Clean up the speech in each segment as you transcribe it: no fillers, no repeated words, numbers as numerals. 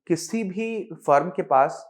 किसी भी फर्म के पास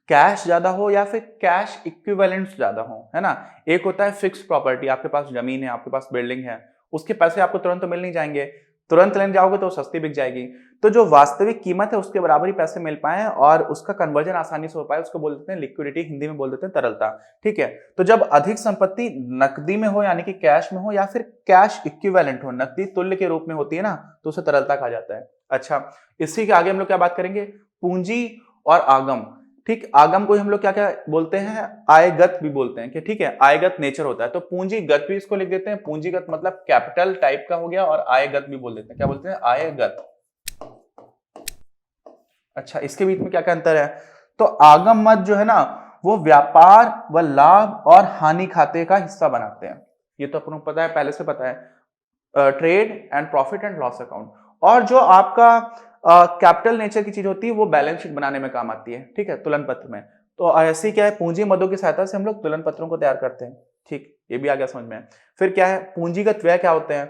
कैश ज्यादा हो या फिर कैश इक्विवेलेंट्स ज्यादा हो, है ना। एक होता है फिक्स प्रॉपर्टी, आपके पास जमीन है, आपके पास बिल्डिंग है, उसके पैसे आपको तुरंत तो मिल नहीं जाएंगे, तुरंत लेने जाओगे तो सस्ती बिक जाएगी। तो जो वास्तविक कीमत है उसके बराबर ही पैसे मिल पाए और उसका कन्वर्जन आसानी से हो पाए, उसको बोल देते हैं लिक्विडिटी, हिंदी में बोल देते हैं तरलता। ठीक है, तो जब अधिक संपत्ति नकदी में हो यानी कि कैश में हो या फिर कैश इक्विवेलेंट हो, नकदी तुल्य के रूप में होती है ना, तो उसे तरलता कहा जाता है। अच्छा, इसी के आगे हम लोग क्या बात करेंगे, पूंजी और आगम। ठीक, आगम को हम लोग क्या क्या बोलते हैं, आयगत भी बोलते हैं कि ठीक है, आयगत नेचर होता है। तो पूंजीगत भी इसको लिख देते हैं, पूंजीगत मतलब कैपिटल टाइप का हो गया, और आयगत भी बोल देते हैं, क्या बोलते हैं, आयगत। अच्छा, इसके बीच में क्या क्या अंतर है, तो आगम मद जो है ना, वो व्यापार व लाभ और हानि खाते का हिस्सा बनाते हैं। ये तो अपन को पता है, पहले से पता है, trade and profit and loss account. और जो आपका कैपिटल नेचर की चीज होती है वो बैलेंस शीट बनाने में काम आती है, ठीक है, तुलन पत्र में। तो ऐसी क्या है, पूंजी मदों की सहायता से हम लोग तुलन पत्रों को तैयार करते हैं। ठीक, ये भी आ गया समझ में। फिर क्या है, पूंजीगत व्यय क्या होते हैं,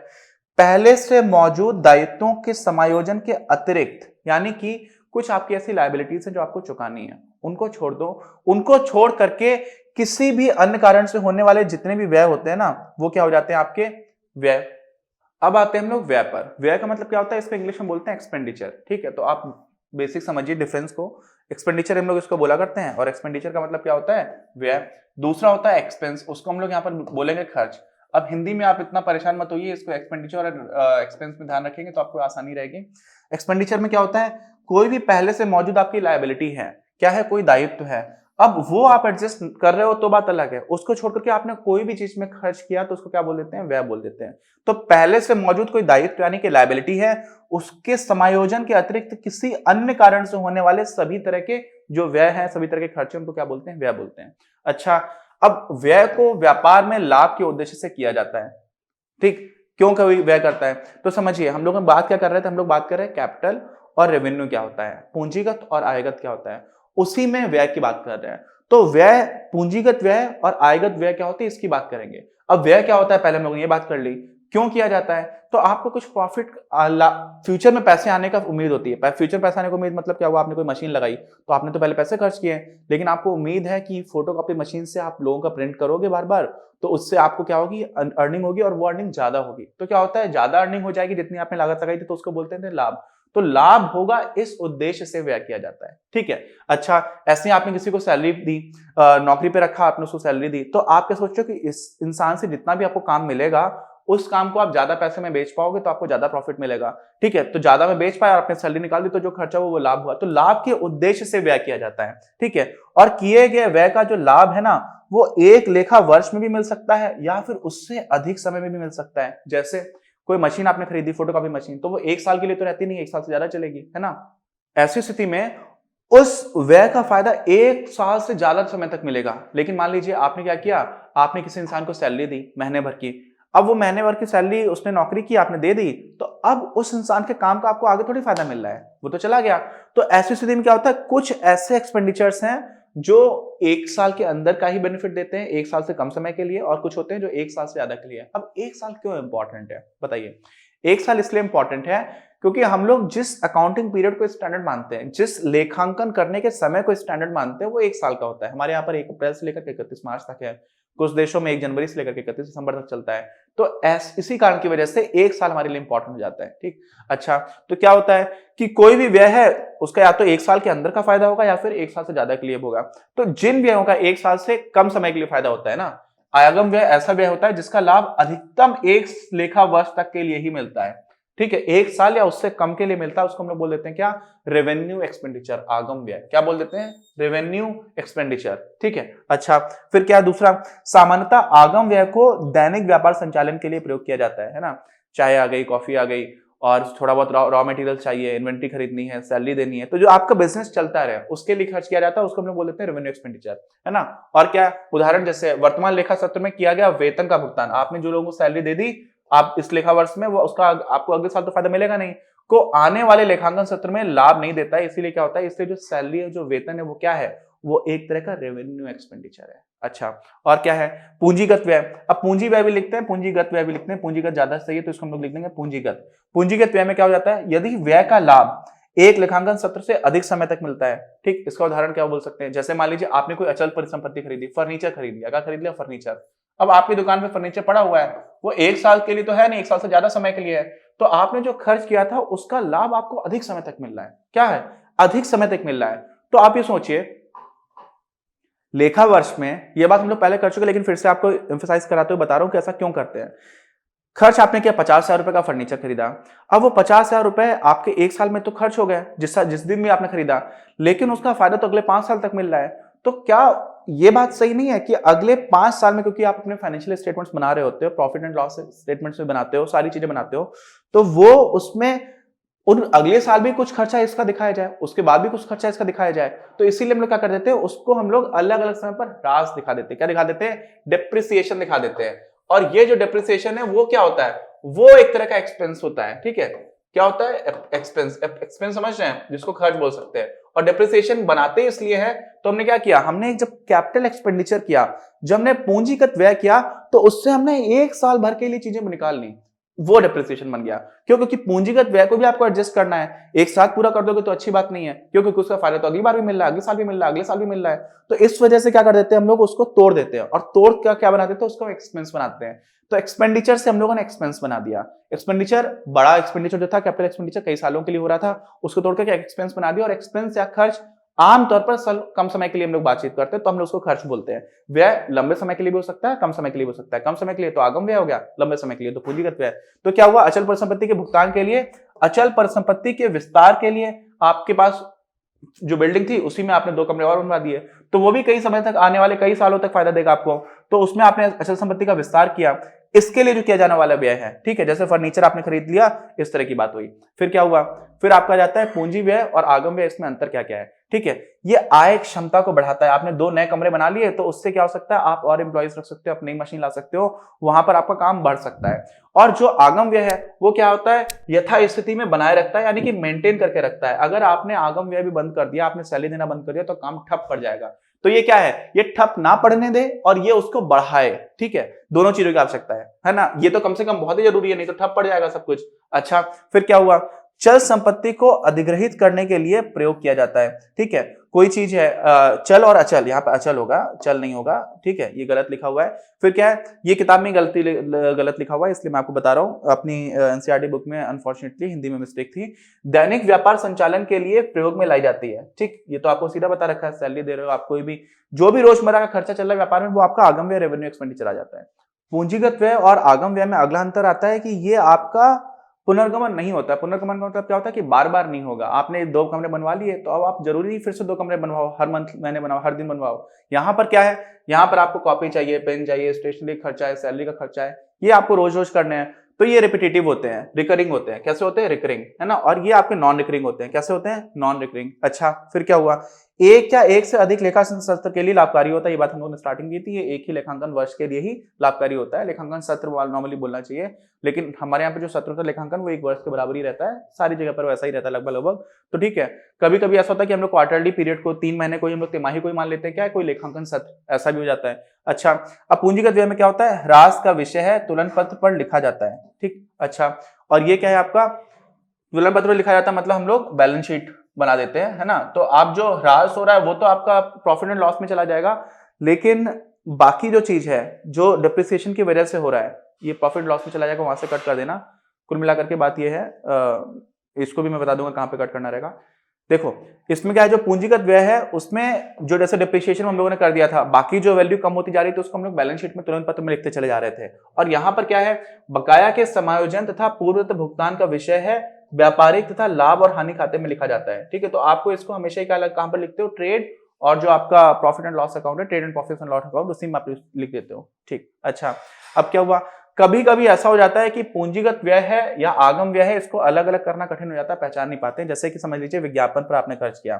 पहले से मौजूद दायित्वों के समायोजन के अतिरिक्त, यानी कि कुछ आपकी ऐसी लायबिलिटीज है जो आपको चुकानी है, उनको छोड़ दो, उनको छोड़ करके किसी भी अन्य कारण से होने वाले जितने भी व्यय होते हैं ना, वो क्या हो जाते हैं, आपके व्यय। अब आते हैं हम लोग व्यय पर। व्यय का मतलब क्या होता है, इसको इंग्लिश में बोलते हैं एक्सपेंडिचर। ठीक है, तो आप बेसिक समझिए डिफरेंस को। एक्सपेंडिचर हम लोग इसको बोला करते हैं, और एक्सपेंडिचर का मतलब क्या होता है, व्यय। दूसरा होता है एक्सपेंस, उसको हम लोग यहाँ पर बोलेंगे खर्च। अब हिंदी में आप इतना परेशान मत होइए, इसको एक्सपेंडिचर और एक्सपेंस में ध्यान रखेंगे तो आपको आसानी रहेगी। एक्सपेंडिचर में क्या होता है, कोई भी पहले से मौजूद आपकी लायबिलिटी है, क्या है, कोई दायित्व है, अब वो आप एडजस्ट कर रहे हो तो बात अलग है, उसको छोड़ करके आपने कोई भी चीज में खर्च किया तो उसको क्या बोल देते हैं, व्यय बोल देते हैं। तो पहले से मौजूद कोई दायित्व यानी कि लायबिलिटी है, उसके समायोजन के अतिरिक्त किसी अन्य कारण से होने वाले सभी तरह के जो व्यय हैं, सभी तरह के खर्चे, उनको क्या बोलते हैं, व्यय बोलते हैं। अच्छा, अब व्यय को व्यापार में लाभ के उद्देश्य से किया जाता है। ठीक, क्यों कोई व्यय करता है, तो समझिए हम लोग बात क्या कर रहे थे, हम लोग बात कर रहे हैं कैपिटल और रेवेन्यू क्या होता है, पूंजीगत और आयगत क्या होता है, उसी में व्यय की बात कर रहे हैं। तो व्यय, पूंजीगत व्यय और आयगत व्यय क्या होती है, इसकी बात करेंगे। अब व्यय क्या होता है, पहले हम लोगों ने ये बात कर ली, क्यों किया जाता है, तो आपको कुछ प्रॉफिट, फ्यूचर में पैसे आने का उम्मीद होती है। फ्यूचर पैसे आने की उम्मीद मतलब क्या हुआ, आपने कोई मशीन लगाई तो आपने तो पहले पैसे खर्च किए, लेकिन आपको उम्मीद है कि फोटोकॉपी मशीन से आप लोगों का प्रिंट करोगे बार बार, तो उससे आपको क्या होगी, अर्निंग होगी, और वो अर्निंग ज्यादा होगी। तो क्या होता है, ज्यादा अर्निंग हो जाएगी, जितनी आपने लागत लगाई थी, तो उसको बोलते हैं लाभ। तो लाभ होगा, इस उद्देश्य से व्यय किया जाता है। ठीक है, अच्छा, ऐसे ही आपने किसी को सैलरी दी, नौकरी पे रखा, आपने उसको सैलरी दी, तो आप क्या सोचो कि इस इंसान से जितना भी आपको काम मिलेगा, उस काम को आप ज्यादा पैसे में बेच पाओगे तो आपको ज्यादा प्रॉफिट मिलेगा। ठीक है, तो ज्यादा में बेच पाया और आपने सैलरी निकाल दी, तो जो खर्चा वो लाभ हुआ। तो लाभ के उद्देश्य से व्यय किया जाता है। ठीक है, और किए गए व्यय का जो लाभ है ना, वो एक लेखा वर्ष में भी मिल सकता है या फिर उससे अधिक समय में भी मिल सकता है। जैसे कोई मशीन आपने खरीदी, फोटोकॉपी मशीन, तो वो एक साल के लिए तो रहती नहीं, एक साल से ज्यादा चलेगी, है ना। ऐसी स्थिति में उस व्यय का फायदा एक साल से ज्यादा समय तक मिलेगा। लेकिन मान लीजिए आपने क्या किया, आपने किसी इंसान को सैलरी दी महीने भर की, अब वो महीने भर की सैलरी उसने नौकरी की, आपने दे दी, तो अब उस इंसान के काम का आपको आगे थोड़ी फायदा मिल रहा है, वो तो चला गया। तो ऐसी स्थिति में क्या होता है, कुछ ऐसे एक्सपेंडिचर्स हैं जो एक साल के अंदर का ही बेनिफिट देते हैं, एक साल से कम समय के लिए, और कुछ होते हैं जो एक साल से ज्यादा के लिए। अब एक साल क्यों इंपॉर्टेंट है बताइए। एक साल इसलिए इंपॉर्टेंट है क्योंकि हम लोग जिस अकाउंटिंग पीरियड को स्टैंडर्ड मानते हैं, जिस लेखांकन करने के समय को स्टैंडर्ड मानते हैं, वो एक साल का होता है। हमारे यहाँ पर 1 अप्रैल से लेकर 31 मार्च तक है, कुछ देशों में 1 जनवरी से लेकर 31 दिसंबर तक चलता है। तो इसी कारण की वजह से एक साल हमारे लिए इंपॉर्टेंट हो जाता है। ठीक, अच्छा, तो क्या होता है कि कोई भी व्यय है उसका या तो एक साल के अंदर का फायदा होगा या फिर एक साल से ज्यादा के लिए होगा। तो जिन व्ययों का एक साल से कम समय के लिए फायदा होता है ना, आगम व्यय ऐसा व्यय होता है जिसका लाभ अधिकतम एक लेखा वर्ष तक के लिए ही मिलता है। ठीक है, एक साल या उससे कम के लिए मिलता है, उसको हम लोग बोल देते हैं क्या, रेवेन्यू एक्सपेंडिचर। आगम व्यय क्या बोल देते हैं, रेवेन्यू एक्सपेंडिचर। ठीक है, अच्छा, फिर क्या दूसरा, सामान्यतः आगम व्यय को दैनिक व्यापार संचालन के लिए प्रयोग किया जाता है ना। चाय आ गई, कॉफी आ गई, और थोड़ा बहुत रॉ मटेरियल चाहिए, इन्वेंट्री खरीदनी है, सैलरी देनी है, तो जो आपका बिजनेस चलता रहे उसके लिए खर्च किया जाता है, उसको हम लोग बोल देते हैं रेवेन्यू एक्सपेंडिचर, है ना। और क्या उदाहरण, जैसे वर्तमान लेखा सत्र में किया गया वेतन का भुगतान, आपने जो लोगों को सैलरी दे दी, आप इस लेखा वर्ष में, वो उसका आपको अगले साल तो फायदा मिलेगा नहीं, को आने वाले लेखांकन सत्र में लाभ नहीं देता है। इसीलिए क्या होता है, इसलिए जो सैलरी है, जो वेतन है, वो क्या है, वो एक तरह का रेवेन्यू एक्सपेंडिचर है। अच्छा, और क्या है? पूंजीगत व्यय। अब पूंजी व्यय भी लिखते हैं, पूंजीगत व्यय भी लिखते हैं, पूंजीगत ज्यादा सही है तो इसको हम लोग लिख देंगे पूंजीगत। पूंजीगत व्यय में क्या हो जाता है? यदि व्यय का लाभ एक लेखांकन सत्र से अधिक समय तक मिलता है, ठीक, इसका उदाहरण क्या बोल सकते हैं? जैसे मान लीजिए आपने कोई अचल परिसंपत्ति खरीदी, फर्नीचर खरीद लिया, क्या खरीद लिया? फर्नीचर। अब आपकी दुकान पे फर्नीचर पड़ा हुआ है, वो 1 साल के लिए तो है नहीं, 1 साल से ज्यादा समय के लिए है, तो आपने जो खर्च किया था उसका लाभ आपको अधिक समय तक मिल रहा है। क्या है? अधिक समय तक मिल रहा है। तो आप ये सोचिए, लेखा वर्ष में, ये बात हम लोग पहले कर चुके, लेकिन फिर से आपको एम्फसाइज कराते हुए बता रहा हूं कि ऐसा क्यों करते हैं। खर्च आपने किया 50,000 रुपए का फर्नीचर खरीदा। अब वो 50,000 रुपए आपके 1 साल में तो खर्च हो गए, जिस दिन भी आपने खरीदा, लेकिन उसका फायदा तो अगले 5 साल तक मिल रहा है। तो क्या ये बात सही नहीं है कि अगले 5 साल में, क्योंकि आप अपने फाइनेंशियल स्टेटमेंट्स बना रहे होते हो, प्रॉफिट एंड लॉस स्टेटमेंट्स में बनाते हो, सारी चीजें बनाते हो, तो वो उसमें उन अगले साल भी कुछ खर्चा इसका दिखाया जाए, उसके बाद भी कुछ खर्चा इसका दिखाया जाए। तो इसीलिए हम लोग क्या कर देते हैं, उसको हम लोग अलग अलग समय पर ह्रास दिखा देते हैं। क्या दिखा देते हैं? डेप्रिसिएशन दिखा देते हैं। और ये जो डेप्रिसिएशन है वो क्या होता है? वो एक तरह का एक्सपेंस होता है। ठीक है, क्या होता है? एक्सपेंस। एक्सपेंस समझ रहे हैं, जिसको खर्च बोल सकते हैं। और डेप्रिसिएशन बनाते इसलिए है, तो हमने क्या किया, हमने जब कैपिटल एक्सपेंडिचर किया, जब हमने पूंजीगत व्यय किया, तो उससे हमने 1 साल भर के लिए चीजें निकाल ली, वो डेप्रिसिएशन बन गया। क्यों? क्योंकि पूंजीगत व्यय को भी आपको एडजस्ट करना है। एक साथ पूरा कर दोगे तो अच्छी बात नहीं है, क्योंकि उसका फायदा तो अगली बार भी मिल रहा है, अगले साल भी मिल रहा है, अगले साल भी मिल रहा है। तो इस वजह से क्या कर देते हैं हम लोग, उसको तोड़ देते हैं, और तोड़ क्या क्या बना देते हैं, उसको एक्सपेंस बनाते हैं। तो एक्सपेंडिचर से हम लोगों ने एक्सपेंस बना दिया। एक्सपेंडिचर, बड़ा एक्सपेंडिचर जो था, कैपिटल एक्सपेंडिचर कई सालों के लिए हो रहा था, उसको तोड़ के एक्सपेंस बना दिया। और एक्सपेंस या खर्च आमतौर पर कम समय के लिए हम लोग बातचीत करते हैं, तो हम लोग उसको खर्च बोलते हैं। व्यय लंबे समय के लिए भी हो सकता है, कम समय के लिए भी हो सकता है। कम समय के लिए तो आगम व्यय हो गया, लंबे समय के लिए तो पूंजीगत व्यय। तो क्या हुआ? अचल परिसंपत्ति के भुगतान के लिए, अचल परिसंपत्ति के विस्तार के लिए, आपके पास जो बिल्डिंग थी उसी में आपने 2 कमरे और बनवा दिए, तो वो भी कई समय तक, आने वाले कई सालों तक फायदा देगा आपको। तो उसमें आपने अचल संपत्ति का विस्तार किया, इसके लिए जो किया जाने वाला व्यय है। ठीक है, जैसे फर्नीचर आपने खरीद लिया, इस तरह की बात हुई। फिर क्या हुआ? फिर आपका जाता है पूंजी व्यय और आगम व्यय, इसमें अंतर क्या क्या है। ठीक है, ये आय क्षमता को बढ़ाता है। आपने 2 नए कमरे बना लिए, तो उससे क्या हो सकता है, आप और एम्प्लॉइज रख सकते हो, अपनी मशीन ला सकते हो, वहां पर आपका काम बढ़ सकता है। और जो आगम व्यय है वो क्या होता है, यथा स्थिति में बनाए रखता है, यानी कि मेंटेन करके रखता है। अगर आपने आगम व्यय भी बंद कर दिया, आपने सैलरी देना बंद कर दिया, तो काम ठप पड़ जाएगा। तो ये क्या है, ये ठप ना पड़ने दे और ये उसको बढ़ाए। ठीक है, दोनों चीजों की आवश्यकता है ना। ये तो कम से कम बहुत ही जरूरी है, नहीं तो ठप पड़ जाएगा सब कुछ। अच्छा, फिर क्या हुआ? चल संपत्ति को अधिग्रहित करने के लिए प्रयोग किया जाता है। ठीक है, कोई चीज है, चल और अचल, यहाँ पे अचल होगा, चल नहीं होगा। ठीक है, ये गलत लिखा हुआ है। फिर क्या है, ये किताब में गलत लिखा हुआ है, इसलिए मैं आपको बता रहा हूँ। अपनी एनसीईआरटी बुक में अनफॉर्चुनेटली हिंदी में मिस्टेक थी। दैनिक व्यापार संचालन के लिए प्रयोग में लाई जाती है। ठीक, ये तो आपको सीधा बता रखा है, सैलरी दे रहे हो आप, कोई भी जो भी रोजमर्रा का खर्चा चल रहा है व्यापार में, वो आपका आगम व्यय, रेवेन्यू एक्सपेंडिचर आ जाता है। पूंजीगत व्यय और आगम व्यय में अगला अंतर आता है कि ये आपका पुनर्गमन नहीं होता है। पुनर्गमन का मतलब क्या होता है कि बार बार नहीं होगा। आपने 2 कमरे बनवा लिए, तो अब आप जरूरी नहीं फिर से 2 कमरे बनवाओ, हर महीने बनवाओ, हर दिन बनवाओ। यहाँ पर क्या है, यहाँ पर आपको कॉपी चाहिए, पेन चाहिए, स्टेशनरी खर्चा है, सैलरी का खर्चा है, ये आपको रोज रोज करने हैं। तो ये रिपीटेटिव होते हैं, रिकरिंग होते हैं। कैसे होते हैं? रिकरिंग, है ना। और ये आपके नॉन रिकरिंग होते हैं। कैसे होते हैं? Non recurring. अच्छा, फिर क्या हुआ? एक या एक से अधिक लेखांकन सत्र के लिए लाभकारी होता है। ये बात हम लोगों ने स्टार्टिंग की थी। ये एक ही लेखांकन वर्ष के लिए ही लाभकारी होता है। लेखांकन सत्र नॉर्मली बोलना चाहिए, लेकिन हमारे यहाँ पे जो सत्र होता है लेखांकन, वो 1 वर्ष के बराबर ही रहता है। सारी जगह पर वैसा ही रहता है लगभग लगभग। तो ठीक है, कभी कभी ऐसा होता है कि हम लोग क्वार्टरली पीरियड को, 3 महीने को हम लोग तिमाही को ही मान लेते हैं, क्या है, कोई लेखांकन सत्र, ऐसा भी हो जाता है। अच्छा, अब पूंजीगत व्यय में क्या होता है, ह्रास का विषय है, तुलन पत्र पर लिखा जाता है। ठीक, अच्छा, और ये क्या है आपका, तुलन पत्र पर लिखा जाता है, मतलब हम लोग बैलेंस शीट बना देते हैं, है ना। तो आप जो ह्रास हो रहा है वो तो आपका प्रॉफिट एंड लॉस में चला जाएगा, लेकिन बाकी जो चीज है, जो डिप्रिसिएशन की वजह से हो रहा है, ये प्रॉफिट लॉस में चला जाएगा, वहां से कट कर देना। कुल मिलाकर के बात ये है, इसको भी मैं बता दूंगा कहां पे कट करना रहेगा। देखो, इसमें क्या है, जो पूंजीगत व्यय है उसमें जो जैसे डिप्रिसिएशन हम लोगों ने कर दिया था, बाकी जो वैल्यू कम होती जा रही थी उसको हम लोग बैलेंस शीट में तुलन पत्र में लिखते चले जा रहे थे। और यहाँ पर क्या है, बकाया के समायोजन तथा पूर्व भुगतान का विषय है, व्यापारिक तथा लाभ और हानि खाते में लिखा जाता है। ठीक है, तो आपको इसको हमेशा ही अलग कहां पर लिखते हो, ट्रेड और जो आपका प्रॉफिट एंड लॉस अकाउंट है, trade and profit and loss account, उसी में आप लिख देते हो। ठीक, अच्छा, अब क्या हुआ, कभी कभी ऐसा हो जाता है कि पूंजीगत व्यय है या आगम व्यय है, इसको अलग अलग करना कठिन हो जाता है, पहचान नहीं पाते हैं। जैसे कि समझ लीजिए विज्ञापन पर आपने खर्च किया।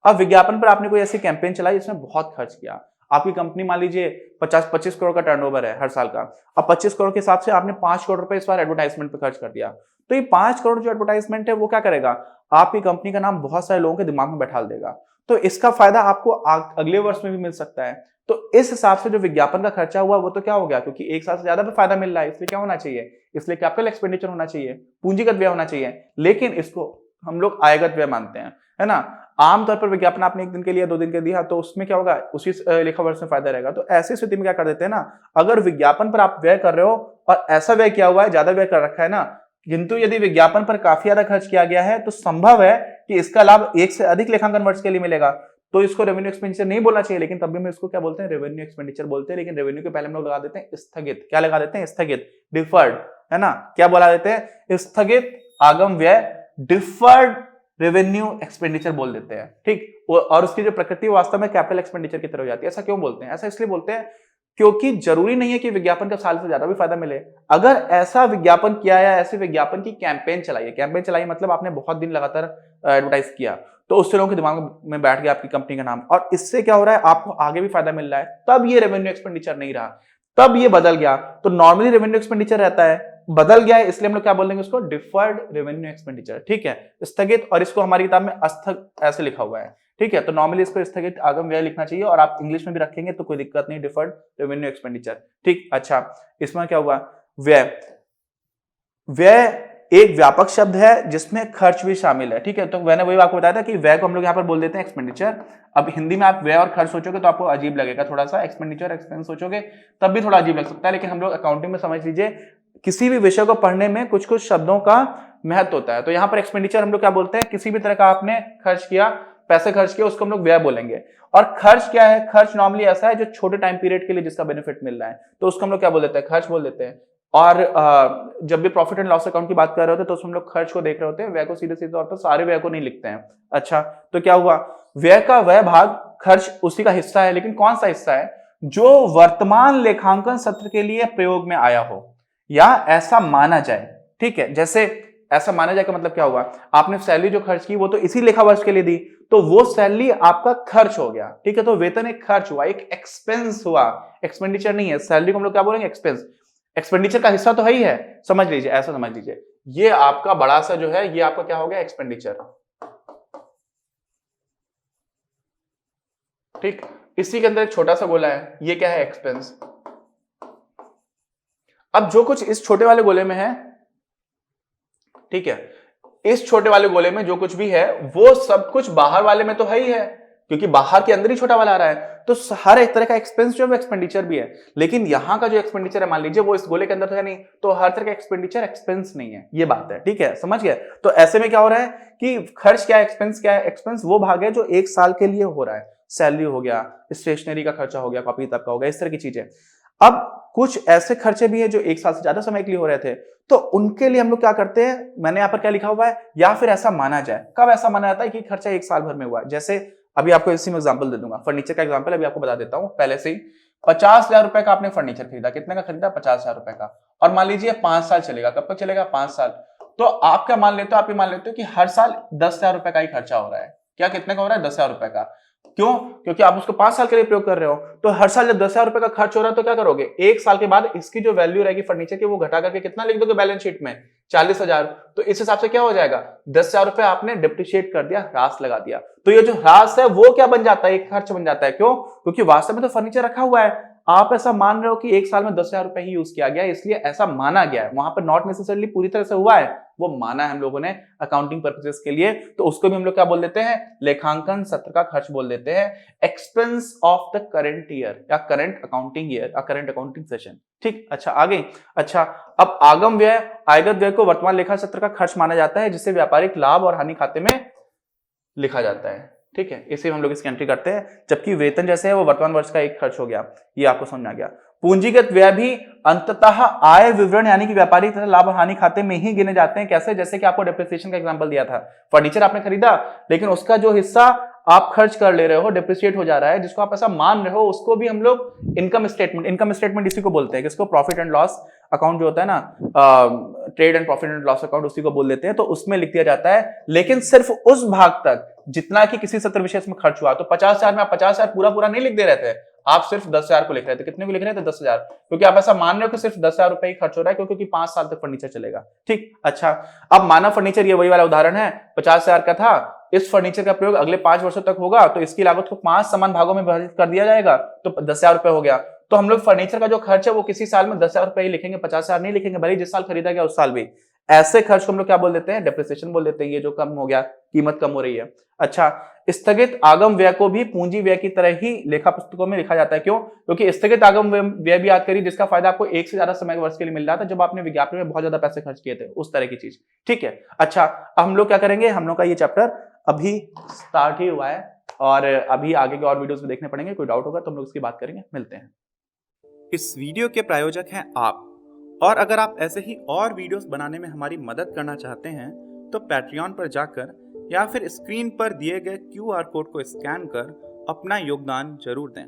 अब विज्ञापन पर आपने कोई ऐसी कैंपेन चलाई जिसमें बहुत खर्च किया। आपकी कंपनी मान लीजिए 50-25 करोड़ का टर्नओवर है हर साल का। अब 25 करोड़ के हिसाब से आपने 5 करोड़ रुपए इस बार एडवर्टाइजमेंट पे खर्च कर दिया। तो ये 5 करोड़ जो एडवर्टाइजमेंट है वो क्या करेगा, आपकी कंपनी का नाम बहुत सारे लोगों के दिमाग में बैठा देगा। तो इसका फायदा आपको अगले वर्ष में भी मिल सकता है। तो इस हिसाब से जो विज्ञापन का खर्चा हुआ वो तो क्या हो गया, क्योंकि एक साल से ज्यादा पे फायदा मिल रहा है, इसलिए क्या होना चाहिए, इसलिए कैपिटल एक्सपेंडिचर होना चाहिए, पूंजीगत व्यय होना चाहिए। लेकिन इसको हम लोग आयगत व्यय मानते हैं, है ना। आमतौर पर विज्ञापन आपने 1 दिन के लिए 2 दिन के दिया तो उसमें क्या होगा, उसी लेखा वर्ष में फायदा रहेगा। तो ऐसी स्थिति में क्या कर देते हैं ना, अगर विज्ञापन पर आप व्यय कर रहे हो और ऐसा व्यय किया हुआ है, ज्यादा व्यय कर रखा है ना, किंतु यदि विज्ञापन पर काफी ज्यादा खर्च किया गया है तो संभव है कि इसका लाभ 1 से अधिक लेखांकन वर्ष के लिए मिलेगा। तो इसको रेवेन्यू एक्सपेंडिचर नहीं बोलना चाहिए, लेकिन तब भी हम इसको क्या बोलते हैं, रेवेन्यू एक्सपेंडिचर बोलते हैं। लेकिन रेवेन्यू के पहले हम लोग लगा देते हैं स्थगित, क्या लगा देते हैं, स्थगित, डिफर्ड, है ना। क्या बोला देते हैं, स्थगित आगम व्यय, डिफर्ड रेवेन्यू एक्सपेंडिचर बोल देते हैं, ठीक। और उसकी जो प्रकृति वास्तव में कैपिटल एक्सपेंडिचर की तरह हो जाती है। ऐसा क्यों बोलते हैं, ऐसा इसलिए बोलते हैं क्योंकि जरूरी नहीं है कि विज्ञापन का साल से ज्यादा भी फायदा मिले। अगर ऐसा विज्ञापन किया या ऐसे विज्ञापन की कैंपेन चलाई मतलब आपने बहुत दिन लगातार एडवर्टाइज किया, तो उससे लोगों के दिमाग में बैठ गया आपकी कंपनी का नाम, और इससे क्या हो रहा है, आपको आगे भी फायदा मिल रहा है, तब ये रेवेन्यू एक्सपेंडिचर नहीं रहा, तब ये बदल गया। तो नॉर्मली रेवेन्यू एक्सपेंडिचर रहता है, बदल गया है, इसलिए हम लोग क्या बोलेंगे उसको, डिफर्ड रेवेन्यू एक्सपेंडिचर, ठीक है, स्थगित। और इसको हमारी किताब में अस्थग ऐसे लिखा हुआ है, ठीक है। तो नॉर्मली इसको स्थगित आगम व्यय लिखना चाहिए, और आप इंग्लिश में भी रखेंगे तो कोई दिक्कत नहीं, डिफर्ड रेवेन्यू एक्सपेंडिचर, ठीक। अच्छा, इसमें क्या हुआ, व्यय, व्यय एक व्यापक शब्द है जिसमें खर्च भी शामिल है, ठीक है। तो मैंने वही आपको बताया था कि व्यय को हम लोग यहाँ पर बोल देते हैं एक्सपेंडिचर। अब हिंदी में आप व्यय और खर्च सोचोगे तो आपको अजीब लगेगा थोड़ा सा, एक्सपेंडिचर एक्सपेंस सोचोगे तब भी थोड़ा अजीब लग सकता है, लेकिन हम लोग अकाउंटिंग में समझ लीजिए, किसी भी विषय को पढ़ने में कुछ कुछ शब्दों का महत्व होता है। तो यहाँ पर एक्सपेंडिचर हम लोग क्या बोलते हैं, किसी भी तरह का आपने खर्च किया, पैसे खर्च किए, उसको हम लोग व्यय बोलेंगे। और खर्च क्या है, खर्च नॉर्मली ऐसा है जो छोटे टाइम पीरियड के लिए जिसका बेनिफिट मिल रहा है, तो उसको हम लोग क्या बोल देते हैं, खर्च बोल देते हैं। और जब भी प्रॉफिट एंड लॉस अकाउंट की बात कर रहे होते हैं तो उसमें हम लोग खर्च को देख रहे होते हैं, व्यय को सीधे सीधे तौर पर सारे व्यय को नहीं लिखते हैं। अच्छा, तो क्या हुआ, व्यय का वह भाग, खर्च उसी का हिस्सा है, लेकिन कौन सा हिस्सा है, जो वर्तमान लेखांकन सत्र के लिए प्रयोग में आया हो या ऐसा माना जाए, ठीक है। जैसे ऐसा माना जाए का मतलब क्या हुआ, आपने सैलरी जो खर्च की वो तो इसी लेखा वर्ष के लिए दी, तो वो सैलरी आपका खर्च हो गया, ठीक है। तो वेतन एक खर्च हुआ, एक एक्सपेंस हुआ, एक्सपेंडिचर नहीं है। सैलरी को हम लोग क्या बोलेंगे, एक्सपेंस, एक्सपेंडिचर का हिस्सा तो है ही है, समझ लीजिए, ऐसा समझ लीजिए, ये आपका बड़ा सा जो है ये आपका क्या हो गया, एक्सपेंडिचर, ठीक। इसी के अंदर एक छोटा सा गोला है, ये क्या है, एक्सपेंस। अब जो कुछ इस छोटे वाले गोले में है, ठीक है, इस छोटे वाले गोले में जो कुछ भी है वो सब कुछ बाहर वाले में तो है ही है, क्योंकि बाहर के अंदर ही छोटा वाला आ रहा है, तो हर एक तरह का एक्सपेंस जो है वो एक्सपेंडिचर भी है। लेकिन यहां का जो एक्सपेंडिचर है मान लीजिए वो इस गोले के अंदर तो है नहीं, तो हर तरह का एक्सपेंडिचर एक्सपेंस नहीं है, ये बात है, ठीक है, समझ गए। तो ऐसे में क्या हो रहा है कि खर्च क्या है, एक्सपेंस क्या है, एक्सपेंस वो भाग है जो 1 साल के लिए हो रहा है, सैलरी हो गया, स्टेशनरी का खर्चा हो गया, कॉपी किताब का हो गया, इस तरह की चीजें। अब कुछ ऐसे खर्चे भी है जो 1 साल से ज्यादा समय के लिए हो रहे थे, तो उनके लिए हम लोग क्या करते हैं, मैंने यहाँ पर क्या लिखा हुआ है, या फिर ऐसा माना जाए। कब ऐसा माना जाता है कि खर्चा 1 साल भर में हुआ है, जैसे अभी आपको इसी में एग्जांपल दे दूंगा, फर्नीचर का एग्जांपल अभी आपको बता देता हूं पहले से ही। 50,000 रुपए का आपने फर्नीचर खरीदा, कितने का खरीदा, 50,000 रुपए का, और मान लीजिए 5 साल चलेगा, कब तक चलेगा, 5 साल। तो आप क्या मान लेते हो, आप ये मान लेते हो कि हर साल 10,000 रुपए का ही खर्चा हो रहा है। क्या, कितने का हो रहा है, 10,000 रुपए का। क्यों, क्योंकि आप उसको 5 साल के लिए प्रयोग कर रहे हो, तो हर साल जब 10,000 रुपए का खर्च हो रहा है तो क्या करोगे, 1 साल के बाद इसकी जो वैल्यू रहेगी फर्नीचर की वो घटा करके कितना लिख दोगे बैलेंस शीट में, 40,000। तो इस हिसाब से क्या हो जाएगा, 10,000 रुपए आपने डिप्रिशिएट कर दिया, ह्रास लगा दिया। तो ये जो ह्रास है वो क्या बन जाता है, एक खर्च बन जाता है। क्यों, क्योंकि वास्तव में तो फर्नीचर रखा हुआ है, आप ऐसा मान रहे हो कि 1 साल में 10,000 रुपए ही यूज किया गया, इसलिए ऐसा माना गया है। वहां पर नॉट नेसेसरली पूरी तरह से हुआ है, वो माना है हम लोगों ने अकाउंटिंग पर्पसेस के लिए, तो उसको भी हम लोग क्या बोल देते हैं, लेखांकन सत्र का खर्च बोल देते हैं, expense of the current year या करंट अकाउंटिंग ईयर या करंट अकाउंटिंग सेशन, ठीक। अच्छा, आगे, अच्छा, अब आगम व्यय, आयगत व्यय को वर्तमान लेखा सत्र का खर्च माना जाता है, जिसे व्यापारिक लाभ और हानि खाते में लिखा जाता है, ठीक है। इसी में हम लोग इसकी एंट्री करते हैं, जबकि वेतन जैसे है वो वर्तमान वर्ष का एक खर्च हो गया, ये आपको समझ आ गया। पूंजीगत व्यय भी अंततः आय विवरण यानी कि व्यापारिक तथा लाभ और हानि खाते में ही गिने जाते हैं। कैसे, जैसे कि आपको डेप्रिसिएशन का एग्जांपल दिया था, फर्नीचर आपने खरीदा लेकिन उसका जो हिस्सा आप खर्च कर ले रहे हो, डेप्रिसिएट हो जा रहा है, जिसको आप ऐसा मान रहे हो, उसको भी हम लोग इनकम स्टेटमेंट इसी को बोलते हैं, किसको, प्रॉफिट एंड लॉस अकाउंट जो होता है ना, trade and profit and loss account, उसी को बोल देते हैं। तो उसमें लिख दिया जाता है, लेकिन सिर्फ उस भाग तक जितना कि किसी सत्र विशेष में खर्च हुआ। तो 50,000 में आप 50,000 पूरा नहीं लिख दे रहे थे, आप सिर्फ 10,000 को लिख रहे थे। कितने को लिख रहे थे, 10,000, क्योंकि आप ऐसा मान रहे हो कि सिर्फ 10,000 रुपए ही खर्च हो रहा है, क्योंकि 5 साल तक फर्नीचर चलेगा, ठीक। अच्छा, अब मानव फर्नीचर, ये वही वाला उदाहरण है, 50,000 का था, इस फर्नीचर का प्रयोग अगले 5 वर्षों तक होगा तो इसकी लागत को 5 समान भागों में विभाजित कर दिया जाएगा, तो 10,000 रुपए हो गया। तो हम लोग फर्नीचर का जो खर्च है वो किसी साल में 10,000 रुपए ही लिखेंगे, 50,000 नहीं लिखेंगे, भले जिस साल खरीदा गया उस साल भी। ऐसे खर्च को हम लोग क्या बोल देते हैं? डेप्रिसिएशन बोल देते हैं। ये जो कम हो गया, कीमत कम हो रही है। अच्छा, स्थगित आगम व्यय को भी पूंजी व्यय की तरह ही लेखा पुस्तकों में लिखा जाता है। क्यों? क्योंकि स्थगित आगम व्यय भी याद करिए जिसका फायदा आपको एक से ज्यादा समय वर्ष के लिए मिल रहा था, जब आपने विज्ञापन में बहुत ज्यादा पैसे खर्च किए थे, उस तरह की चीज। ठीक है। अच्छा, हम लोग क्या करेंगे? हम लोग का ये चैप्टर अभी स्टार्ट ही हुआ है और अभी आगे के और वीडियोस में देखने पड़ेंगे। कोई डाउट होगा तो हम लोग इसकी बात करेंगे। मिलते हैं। इस वीडियो के प्रायोजक हैं आप, और अगर आप ऐसे ही और वीडियोस बनाने में हमारी मदद करना चाहते हैं तो पैट्रियन पर जाकर या फिर स्क्रीन पर दिए गए QR कोड को स्कैन कर अपना योगदान जरूर दें।